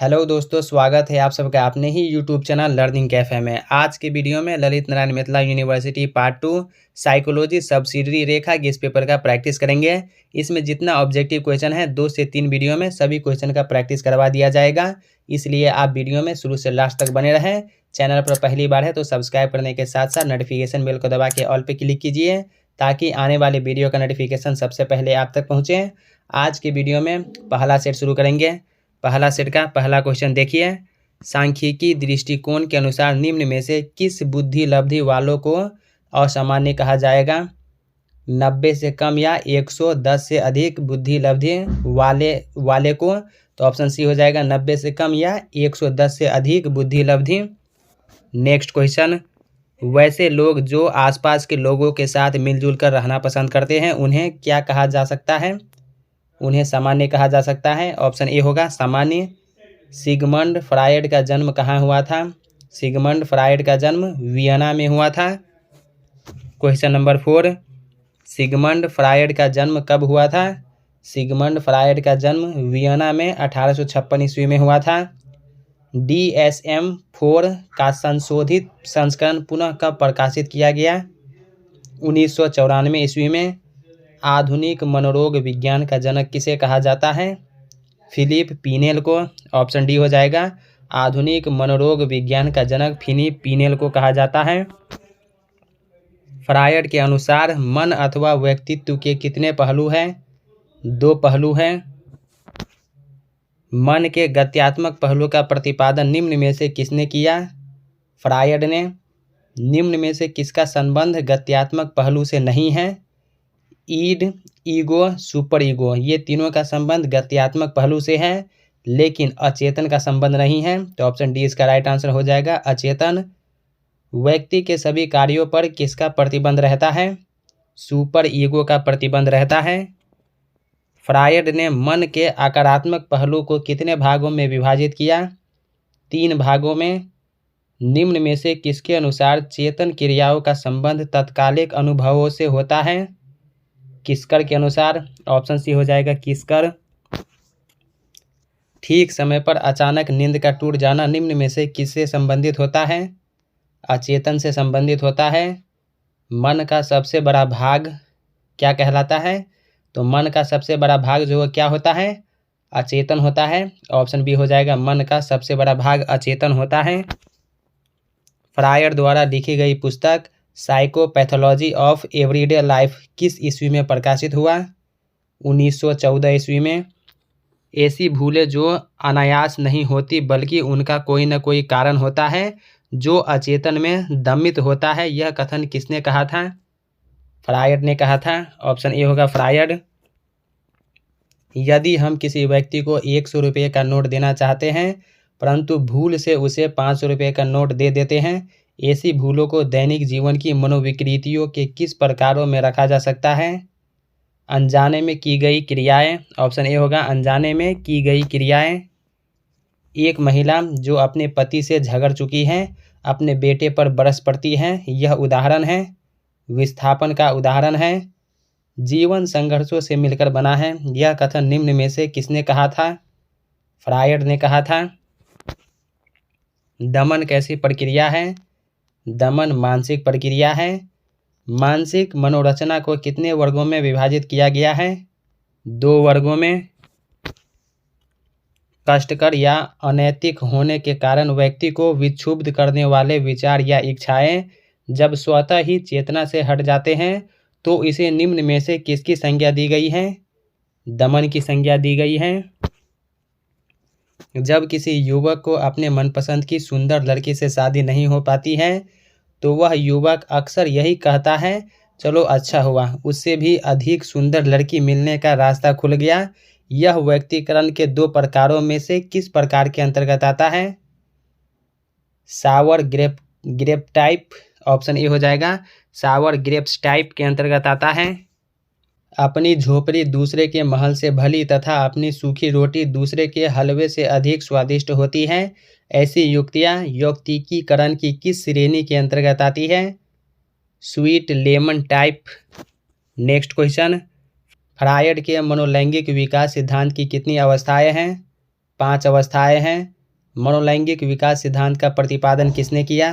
Hello दोस्तों, स्वागत है आप सबका अपने ही यूट्यूब चैनल लर्निंग कैफे में। आज के वीडियो में Lalit Narayan Mithila university part 2 psychology subsidiary रेखा के इस पेपर का प्रैक्टिस करेंगे। इसमें जितना ऑब्जेक्टिव क्वेश्चन है 2 से 3 वीडियो में सभी क्वेश्चन का प्रैक्टिस करवा दिया जाएगा, इसलिए आप वीडियो में शुरू से लास्ट तक बने रहें। चैनल पर पहली बार है तो सब्सक्राइब करने के साथ साथ नोटिफिकेशन बेल को दबा के ऑल पे क्लिक कीजिए ताकि आने वाले वीडियो का नोटिफिकेशन सबसे पहले आप तक पहुँचे। आज के वीडियो में पहला सेट शुरू करेंगे। पहला सेट का पहला क्वेश्चन देखिए। सांख्यिकी दृष्टिकोण के अनुसार निम्न में से किस बुद्धि लब्धि वालों को असामान्य कहा जाएगा? 90 से कम या 110 से अधिक बुद्धि लब्धि वाले को, तो ऑप्शन सी हो जाएगा 90 से कम या 110 से अधिक बुद्धि लब्धि। नेक्स्ट क्वेश्चन, वैसे लोग जो आसपास के लोगों के साथ मिलजुल कर रहना पसंद करते हैं उन्हें क्या कहा जा सकता है? उन्हें सामान्य कहा जा सकता है। ऑप्शन ए होगा सामान्य। सिगमंड फ्रायड का जन्म कहाँ हुआ था? सिगमंड फ्रायड का जन्म वियना में हुआ था। क्वेश्चन नंबर 4, सिगमंड फ्रायड का जन्म कब हुआ था? सिगमंड फ्रायड का जन्म वियना में 1856 ईस्वी में हुआ था। DSM-4 का संशोधित संस्करण पुनः कब प्रकाशित किया गया? 1994 ईस्वी में। आधुनिक मनोरोग विज्ञान का जनक किसे कहा जाता है? फिलिप पीनेल को। ऑप्शन डी हो जाएगा। आधुनिक मनोरोग विज्ञान का जनक फिलिप पीनेल को कहा जाता है। फ्रायड के अनुसार मन अथवा व्यक्तित्व के कितने पहलू हैं? 2 पहलू हैं। मन के गत्यात्मक पहलू का प्रतिपादन निम्न में से किसने किया? फ्रायड ने। निम्न में से किसका संबंध गत्यात्मक पहलू से नहीं है? ईड, ईगो, सुपर ईगो, ये तीनों का संबंध गत्यात्मक पहलू से है, लेकिन अचेतन का संबंध नहीं है। तो ऑप्शन डी इसका राइट आंसर हो जाएगा, अचेतन। व्यक्ति के सभी कार्यों पर किसका प्रतिबंध रहता है? सुपर ईगो का प्रतिबंध रहता है। फ्रायड ने मन के आकारात्मक पहलू को कितने भागों में विभाजित किया? 3 भागों में। निम्न में से किसके अनुसार चेतन क्रियाओं का संबंध तत्कालिक अनुभवों से होता है? किस्कर के अनुसार। ऑप्शन सी हो जाएगा, किस्कर। ठीक समय पर अचानक नींद का टूट जाना निम्न में से किससे संबंधित होता है? अचेतन से संबंधित होता है। मन का सबसे बड़ा भाग क्या कहलाता है? तो मन का सबसे बड़ा भाग जो क्या होता है? अचेतन होता है। ऑप्शन बी हो जाएगा, मन का सबसे बड़ा भाग अचेतन होता है। फ्रायड द्वारा लिखी गई पुस्तक साइकोपैथोलॉजी ऑफ एवरीडे लाइफ किस ईस्वी में प्रकाशित हुआ? 1914 ईस्वी में। ऐसी भूलें जो अनायास नहीं होती बल्कि उनका कोई न कोई कारण होता है जो अचेतन में दमित होता है, यह कथन किसने कहा था? फ्रायड ने कहा था। ऑप्शन ए होगा, फ्रायड। यदि हम किसी व्यक्ति को 100 रुपये का नोट देना चाहते हैं परंतु भूल से उसे 500 रुपये का नोट दे देते हैं, ऐसी भूलों को दैनिक जीवन की मनोविकृतियों के किस प्रकारों में रखा जा सकता है? अनजाने में की गई क्रियाएं। ऑप्शन ए होगा, अनजाने में की गई क्रियाएं। एक महिला जो अपने पति से झगड़ चुकी है अपने बेटे पर बरस पड़ती है, यह उदाहरण है। विस्थापन का उदाहरण है। जीवन संघर्षों से मिलकर बना है, यह कथन निम्न में से किसने कहा था? फ्रायड ने कहा था। दमन कैसी प्रक्रिया है? दमन मानसिक प्रक्रिया है। मानसिक मनोरचना को कितने वर्गों में विभाजित किया गया है? 2 वर्गों में। कष्टकर या अनैतिक होने के कारण व्यक्ति को विक्षुब्ध करने वाले विचार या इच्छाएं जब स्वतः ही चेतना से हट जाते हैं तो इसे निम्न में से किसकी संज्ञा दी गई है? दमन की संज्ञा दी गई है। जब किसी युवक को अपने मनपसंद की सुंदर लड़की से शादी नहीं हो पाती है तो वह युवक अक्सर यही कहता है, चलो अच्छा हुआ, उससे भी अधिक सुंदर लड़की मिलने का रास्ता खुल गया। यह व्यक्तिकरण के 2 प्रकारों में से किस प्रकार के अंतर्गत आता है? सावर ग्रेप टाइप। ऑप्शन ए हो जाएगा, सावर ग्रेप्स टाइप के अंतर्गत आता है। अपनी झोपड़ी दूसरे के महल से भली तथा अपनी सूखी रोटी दूसरे के हलवे से अधिक स्वादिष्ट होती है। ऐसी युक्तियाँ यौक्तिकीकरण की किस श्रेणी के अंतर्गत आती है? Sweet lemon type. Next question, Freud के मनोलैंगिक विकास सिद्धांत की कितनी अवस्थाएं हैं? 5 अवस्थाएं हैं। मनोलैंगिक विकास सिद्धांत का प्रतिपादन किसने किया?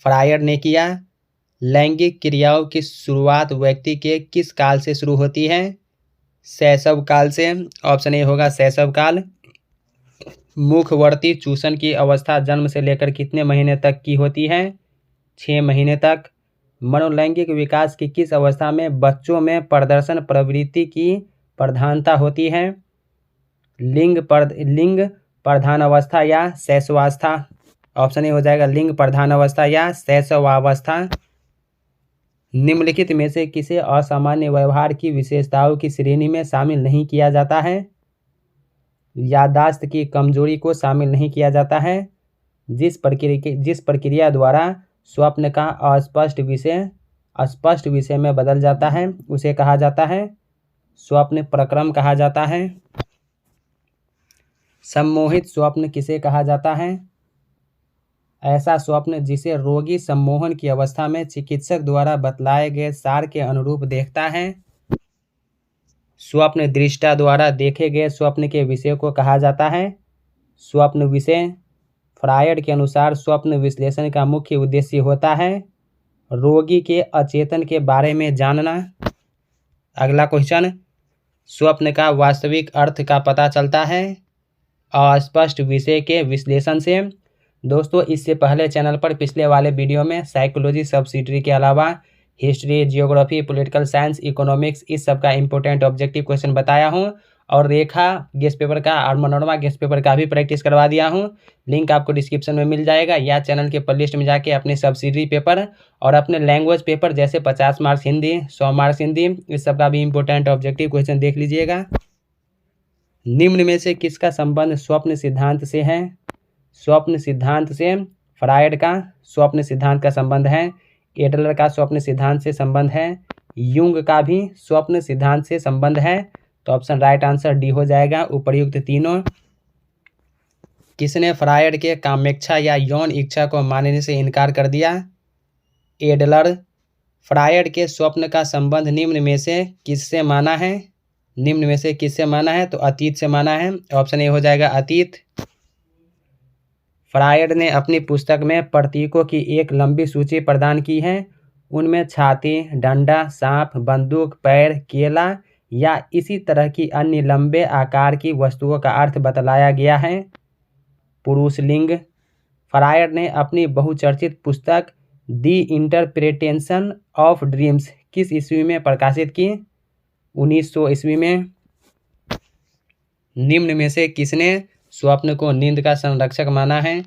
फ्रायड ने किया। लैंगिक क्रियाओं की शुरुआत व्यक्ति के किस काल से शुरू होती है? शैशव काल से। ऑप्शन ए होगा शैशव काल। मुखवर्ती चूषण की अवस्था जन्म से लेकर कितने महीने तक की होती है? 6 महीने तक। मनोलैंगिक विकास की किस अवस्था में बच्चों में प्रदर्शन प्रवृत्ति की प्रधानता होती है? लिंग प्रधान अवस्था या शैशवावस्था। ऑप्शन ए हो जाएगा लिंग प्रधान अवस्था या शैशवावस्था। निम्नलिखित में से किसे असामान्य व्यवहार की विशेषताओं की श्रेणी में शामिल नहीं किया जाता है? याददाश्त की कमजोरी को शामिल नहीं किया जाता है। जिस प्रक्रिया द्वारा स्वप्न का अस्पष्ट विषय में बदल जाता है उसे कहा जाता है स्वप्न प्रक्रम कहा जाता है। सम्मोहित स्वप्न किसे कहा जाता है? ऐसा स्वप्न जिसे रोगी सम्मोहन की अवस्था में चिकित्सक द्वारा बतलाए गए सार के अनुरूप देखता है। स्वप्न दृष्टा द्वारा देखे गए स्वप्न के विषय को कहा जाता है स्वप्न विषय। फ्रायड के अनुसार स्वप्न विश्लेषण का मुख्य उद्देश्य होता है रोगी के अचेतन के बारे में जानना। अगला क्वेश्चन, स्वप्न का वास्तविक अर्थ का पता चलता है अस्पष्ट विषय के विश्लेषण से। दोस्तों, इससे पहले चैनल पर पिछले वाले वीडियो में साइकोलॉजी सब्सिडरी के अलावा history, geography, political science, economics इस सब का इंपॉर्टेंट ऑब्जेक्टिव क्वेश्चन बताया हूं और रेखा गेस्ट पेपर का और मनोरमा गेस्ट पेपर का भी प्रैक्टिस करवा दिया हूं। लिंक आपको डिस्क्रिप्शन में मिल जाएगा या चैनल के प्लेलिस्ट में जाके अपने सब्सिडरी पेपर और अपने लैंग्वेज पेपर जैसे 50 मार्क्स हिंदी, 100 मार्क्स हिंदी इस सब का भी इंपॉर्टेंट ऑब्जेक्टिव क्वेश्चन देख लीजिएगा। निम्न में से किसका संबंध स्वप्न सिद्धांत से है? स्वप्न सिद्धांत से फ्रायड का स्वप्न सिद्धांत का संबंध है, एडलर का स्वप्न सिद्धांत से संबंध है, युंग का भी स्वप्न सिद्धांत से संबंध है। तो ऑप्शन राइट आंसर डी हो जाएगा उपर्युक्त तीनों। किसने फ्रायड के कामेच्छा या यौन इच्छा को मानने से इनकार कर दिया? एडलर। फ्रायड के स्वप्न का संबंध निम्न में से किससे माना है? निम्न में से किससे माना है? तो अतीत से माना है। ऑप्शन ए हो जाएगा अतीत। फ्रायड ने अपनी पुस्तक में प्रतीकों की एक लंबी सूची प्रदान की है। उनमें छाती, डंडा, सांप, बंदूक, पैर, केला या इसी तरह की अन्य लंबे आकार की वस्तुओं का अर्थ बतलाया गया है। पुरुष लिंग। फ्रायड ने अपनी बहुचर्चित पुस्तक दी इंटरप्रिटेशन ऑफ ड्रीम्स किस ईस्वी में प्रकाशित की? 1900 ईस्वी में। निम्न में से किसने स्वप्न को नींद का संरक्षक माना है?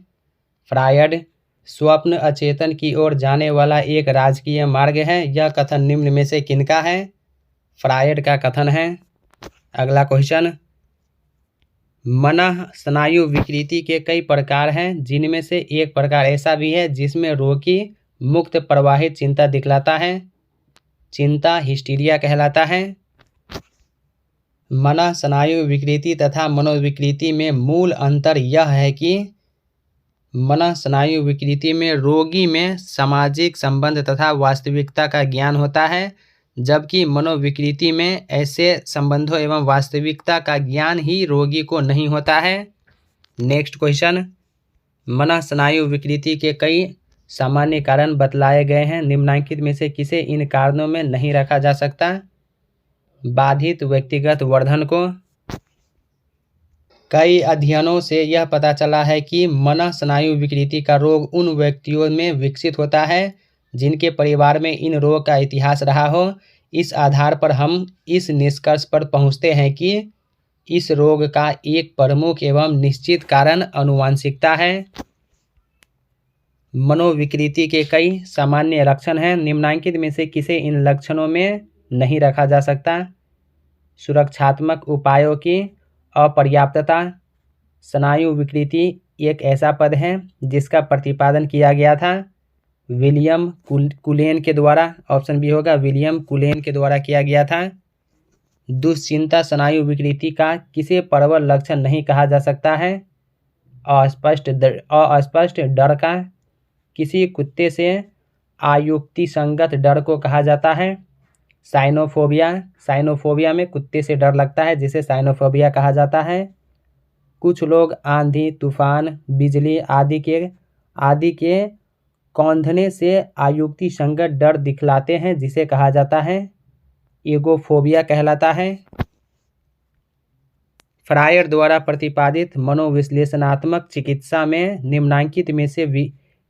फ्रायड। स्वप्न अचेतन की ओर जाने वाला एक राजकीय मार्ग है, यह कथन निम्न में से किनका है? फ्रायड का कथन है। अगला क्वेश्चन, मन स्नायु विकृति के कई प्रकार हैं, जिनमें से एक प्रकार ऐसा भी है जिसमें रोगी मुक्त प्रवाहित चिंता दिखलाता है। चिंता हिस्टीरिया कहलाता है। मन स्नायु विकृति तथा मनोविकृति में मूल अंतर यह है कि मन स्नायु विकृति में रोगी में सामाजिक संबंध तथा वास्तविकता का ज्ञान होता है, जबकि मनोविकृति में ऐसे संबंधों एवं वास्तविकता का ज्ञान ही रोगी को नहीं होता है। नेक्स्ट क्वेश्चन, मन स्नायु विकृति के कई सामान्य कारण बतलाए गए हैं, निम्नलिखित में से किसे इन कारणों में नहीं रखा जा सकता? बाधित व्यक्तिगत वर्धन को। कई अध्ययनों से यह पता चला है कि मन स्नायु विकृति का रोग उन व्यक्तियों में विकसित होता है जिनके परिवार में इन रोग का इतिहास रहा हो। इस आधार पर हम इस निष्कर्ष पर पहुंचते हैं कि इस रोग का एक प्रमुख एवं निश्चित कारण आनुवंशिकता है। मनोविकृति के कई सामान्य लक्षण हैं, निम्नलिखित में से किसे इन लक्षणों में नहीं रखा जा सकता? सुरक्षात्मक उपायों की अपर्याप्तता। स्नायु विकृति एक ऐसा पद है जिसका प्रतिपादन किया गया था विलियम कुलेन के द्वारा। ऑप्शन बी होगा विलियम कुलेन के द्वारा किया गया था। दुश्चिंता स्नायु विकृति का किसे प्रबल लक्षण नहीं कहा जा सकता है? अस्पष्ट डर का। किसी कुत्ते से अयुक्तिसंगत डर को कहा जाता है साइनोफोबिया। साइनोफोबिया में कुत्ते से डर लगता है जिसे साइनोफोबिया कहा जाता है। कुछ लोग आंधी, तूफान, बिजली आदि के कौंधने से अयुक्ति संगत डर दिखलाते हैं, जिसे कहा जाता है एगोफोबिया कहलाता है। फ्रायर द्वारा प्रतिपादित मनोविश्लेषणात्मक चिकित्सा में निम्नलिखित में से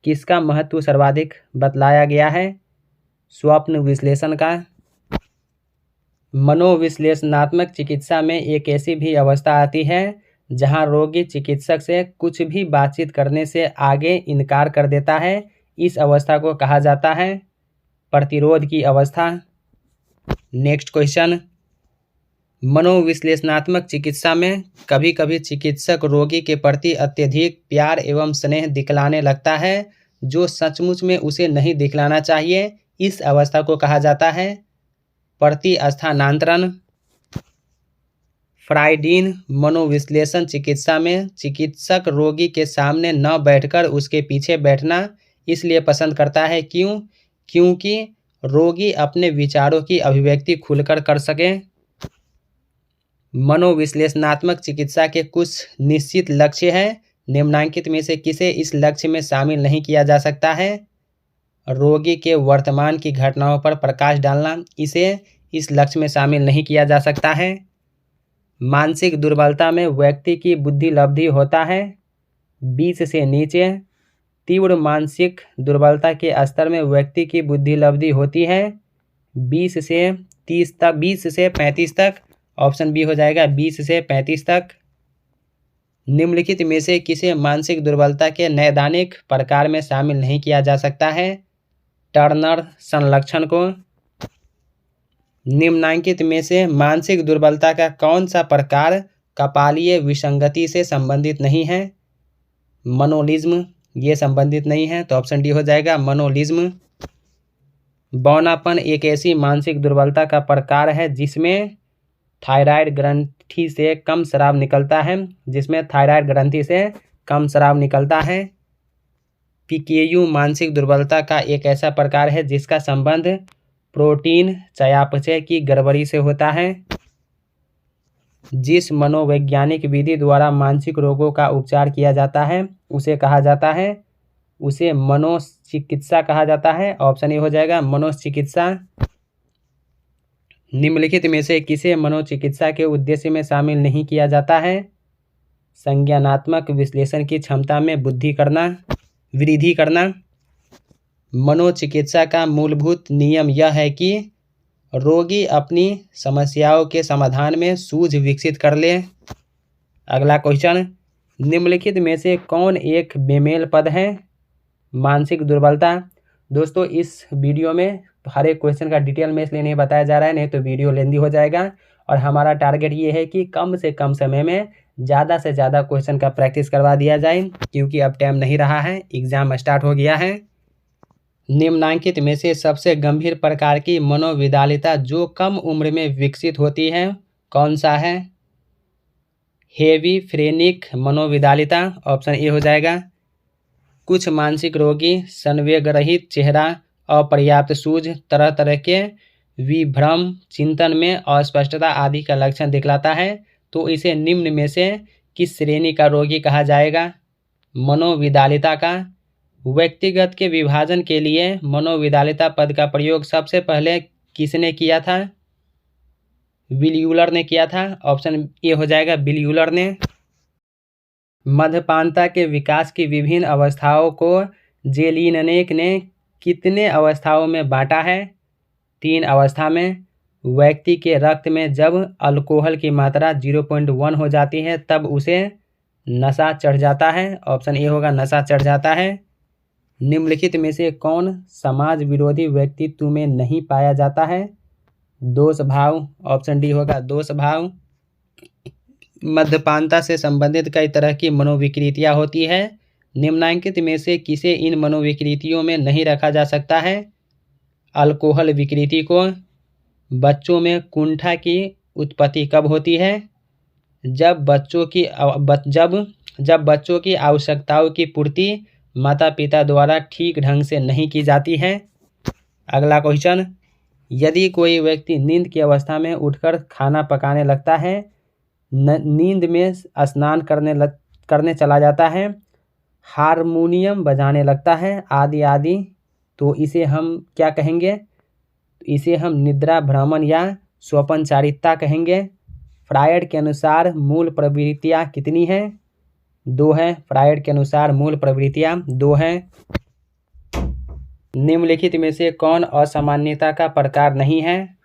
किसका महत्व सर्वाधिक बतलाया गया है? स्वप्न विश्लेषण का। मनोविश्लेषणात्मक चिकित्सा में एक ऐसी भी अवस्था आती है जहां रोगी चिकित्सक से कुछ भी बातचीत करने से आगे इनकार कर देता है। इस अवस्था को कहा जाता है प्रतिरोध की अवस्था। नेक्स्ट क्वेश्चन, मनोविश्लेषणात्मक चिकित्सा में कभी कभी चिकित्सक रोगी के प्रति अत्यधिक प्यार एवं स्नेह दिखलाने लगता है, जो सचमुच में उसे नहीं दिखलाना चाहिए। इस अवस्था को कहा जाता है प्रतिस्थानांतरण। फ्राइडीन मनोविश्लेषण चिकित्सा में चिकित्सक रोगी के सामने न बैठकर उसके पीछे बैठना इसलिए पसंद करता है क्योंकि रोगी अपने विचारों की अभिव्यक्ति खुलकर कर सके। मनोविश्लेषणात्मक चिकित्सा के कुछ निश्चित लक्ष्य हैं। निम्नलिखित में से किसे इस लक्ष्य में शामिल नहीं किया जा सकता है? रोगी के वर्तमान की घटनाओं पर प्रकाश डालना, इसे इस लक्ष्य में शामिल नहीं किया जा सकता है। मानसिक दुर्बलता में व्यक्ति की बुद्धि लब्धि होता है 20 से नीचे। तीव्र मानसिक दुर्बलता के स्तर में व्यक्ति की बुद्धि लब्धि होती है 20 से 30 तक, 20 से 35 तक। ऑप्शन बी हो जाएगा 20 से 35 तक। निम्नलिखित में से किसे मानसिक दुर्बलता के नैदानिक प्रकार में शामिल नहीं किया जा सकता है? टर्नर संलक्षण को। निम्नलिखित में से मानसिक दुर्बलता का कौन सा प्रकार कपालीय विसंगति से संबंधित नहीं है? मनोलिज्म, ये संबंधित नहीं है, तो ऑप्शन डी हो जाएगा मनोलिज्म। बौनापन एक ऐसी मानसिक दुर्बलता का प्रकार है जिसमें थायराइड ग्रंथि से कम स्राव निकलता है। पीकेयू मानसिक दुर्बलता का एक ऐसा प्रकार है जिसका संबंध प्रोटीन चयापचय की गड़बड़ी से होता है। जिस मनोवैज्ञानिक विधि द्वारा मानसिक रोगों का उपचार किया जाता है उसे मनोचिकित्सा कहा जाता है। ऑप्शन ए हो जाएगा मनोचिकित्सा। निम्नलिखित में से किसे मनोचिकित्सा के उद्देश्य में शामिल नहीं किया जाता है? संज्ञानात्मक विश्लेषण की क्षमता में वृद्धि करना। मनोचिकित्सा का मूलभूत नियम यह है कि रोगी अपनी समस्याओं के समाधान में सूझ विकसित कर ले। अगला क्वेश्चन, निम्नलिखित में से कौन एक बेमेल पद है? मानसिक दुर्बलता। दोस्तों, इस वीडियो में हर एक क्वेश्चन का डिटेल में इसलिए नहीं बताया जा रहा है, नहीं तो वीडियो लेंदी हो जाएगा। और हमारा टारगेट ये है कि कम से कम समय में ज़्यादा से ज़्यादा क्वेश्चन का प्रैक्टिस करवा दिया जाए, क्योंकि अब टाइम नहीं रहा है, एग्ज़ाम स्टार्ट हो गया है। निम्नलिखित में से सबसे गंभीर प्रकार की मनोविदालिता जो कम उम्र में विकसित होती है कौन सा है? हेविफ्रेनिक मनोविदालिता। ऑप्शन ए हो जाएगा। कुछ मानसिक रोगी संवेग रहित चेहरा, अपर्याप्त सूझ, तरह तरह के विभ्रम, चिंतन में अस्पष्टता आदि का लक्षण दिखलाता है, तो इसे निम्न में से किस श्रेणी का रोगी कहा जाएगा? मनोविदालिता का। व्यक्तिगत के विभाजन के लिए मनोविदालिता पद का प्रयोग सबसे पहले किसने किया था? विल्यूलर ने किया था। ऑप्शन ए हो जाएगा विल्यूलर ने। मध्यपानता के विकास की विभिन्न अवस्थाओं को जेलिननेक ने कितने अवस्थाओं में बांटा है? 3 अवस्था में। व्यक्ति के रक्त में जब अल्कोहल की मात्रा 0.1 हो जाती है तब उसे नशा चढ़ जाता है। ऑप्शन ए होगा नशा चढ़ जाता है। निम्नलिखित में से कौन समाज विरोधी व्यक्तित्व में नहीं पाया जाता है? दोष भाव। ऑप्शन डी होगा दोष भाव। मध्यपानता से संबंधित कई तरह की मनोविकृतियाँ होती है। निम्नलिखित में से किसे इन मनोविकृतियों में नहीं रखा जा सकता है? अल्कोहल विकृति को। बच्चों में कुंठा की उत्पत्ति कब होती है? जब बच्चों की आवश्यकताओं की पूर्ति माता पिता द्वारा ठीक ढंग से नहीं की जाती है। अगला क्वेश्चन, यदि कोई व्यक्ति नींद की अवस्था में उठकर खाना पकाने लगता है, नींद में स्नान करने चला जाता है, हारमोनियम बजाने लगता है, आदि आदि। तो इसे हम क्या कहेंगे? इसे हम निद्रा भ्रमण या स्वपनचारिता कहेंगे। फ्रायड के अनुसार मूल प्रवृत्तियाँ कितनी हैं? 2 हैं। फ्रायड के अनुसार मूल प्रवृत्तियाँ 2 हैं। निम्नलिखित में से कौन असामान्यता का प्रकार नहीं है?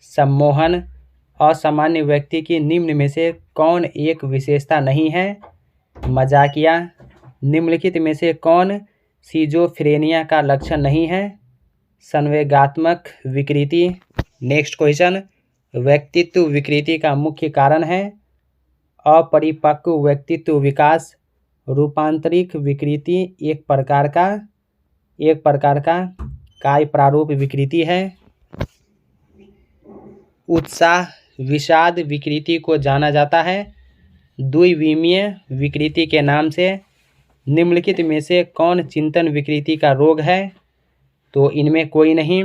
सम्मोहन। असामान्य व्यक्ति की निम्न में से कौन एक विशेषता नहीं है? मजाकिया। निम्नलिखित में से कौन सिजोफ्रेनिया का लक्षण नहीं है? संवेगात्मक विकृति। नेक्स्ट क्वेश्चन, व्यक्तित्व विकृति का मुख्य कारण है? अपरिपक्व व्यक्तित्व विकास, रूपांतरिक विकृति, एक प्रकार का काय प्रारूप विकृति है। उत्साह विषाद विकृति को जाना जाता है द्विविमीय विकृति के नाम से। निम्नलिखित में से कौन चिंतन विकृति का रोग है? तो इनमें कोई नहीं।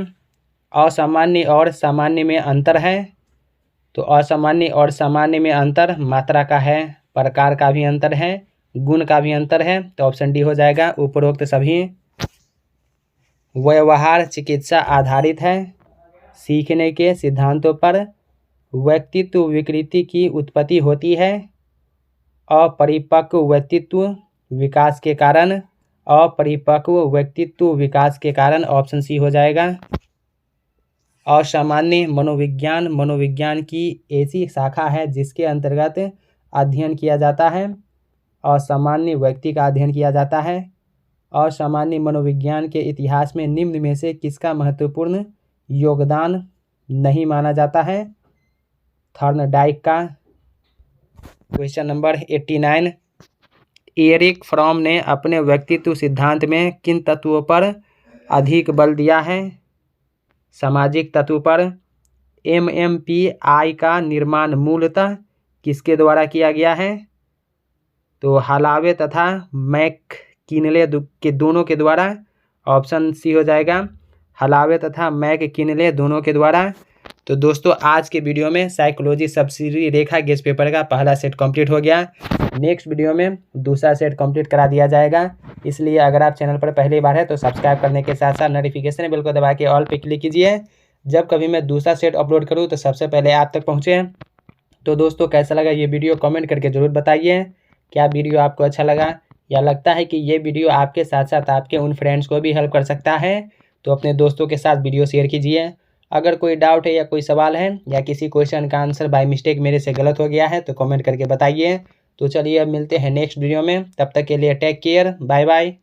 असामान्य और सामान्य में अंतर है, तो असामान्य और सामान्य में अंतर मात्रा का है, प्रकार का भी अंतर है, गुण का भी अंतर है। तो ऑप्शन डी हो जाएगा उपरोक्त सभी। व्यवहार चिकित्सा आधारित है, सीखने के सिद्धांतों पर। व्यक्तित्व विकृति की उत्पत्ति होती है अपरिपक्व व्यक्तित्व विकास के कारण। अपरिपक्व व्यक्तित्व विकास के कारण ऑप्शन सी हो जाएगा। असामान्य मनोविज्ञान की ऐसी शाखा है जिसके अंतर्गत अध्ययन किया जाता है, असामान्य व्यक्ति का अध्ययन किया जाता है। असामान्य मनोविज्ञान के इतिहास में निम्न में से किसका महत्वपूर्ण योगदान नहीं माना जाता है? थॉर्नडाइक का। क्वेश्चन नंबर 89, एरिक फ्रॉम ने अपने व्यक्तित्व सिद्धांत में किन तत्वों पर अधिक बल दिया है? सामाजिक तत्व पर। MMPI का निर्माण मूलतः किसके द्वारा किया गया है? तो हालावे तथा मैककिनले के दोनों के द्वारा। ऑप्शन सी हो जाएगा, हालावे तथा मैककिनले दोनों के द्वारा। तो दोस्तों आज के वीडियो में साइकोलॉजी सब्सिडियरी रेखा गेस्ट पेपर का पहला सेट कंप्लीट हो गया। नेक्स्ट वीडियो में दूसरा सेट कंप्लीट करा दिया जाएगा। इसलिए अगर आप चैनल पर पहली बार है तो सब्सक्राइब करने के साथ साथ नोटिफिकेशन बेल को दबा के ऑल पे क्लिक कीजिए। जब कभी मैं दूसरा सेट अपलोड करूँ तो सबसे पहले आप तक पहुँचे। तो दोस्तों कैसा लगा ये वीडियो कमेंट करके ज़रूर बताइए। क्या वीडियो आपको अच्छा लगा या लगता है कि ये वीडियो आपके साथ साथ आपके उन फ्रेंड्स को भी हेल्प कर सकता है तो अपने दोस्तों के साथ वीडियो शेयर कीजिए। अगर कोई डाउट है या कोई सवाल है या किसी क्वेश्चन का आंसर बाय मिस्टेक मेरे से गलत हो गया है तो कमेंट करके बताइए। तो चलिए अब मिलते हैं नेक्स्ट वीडियो में, तब तक के लिए टेक केयर, बाय बाय।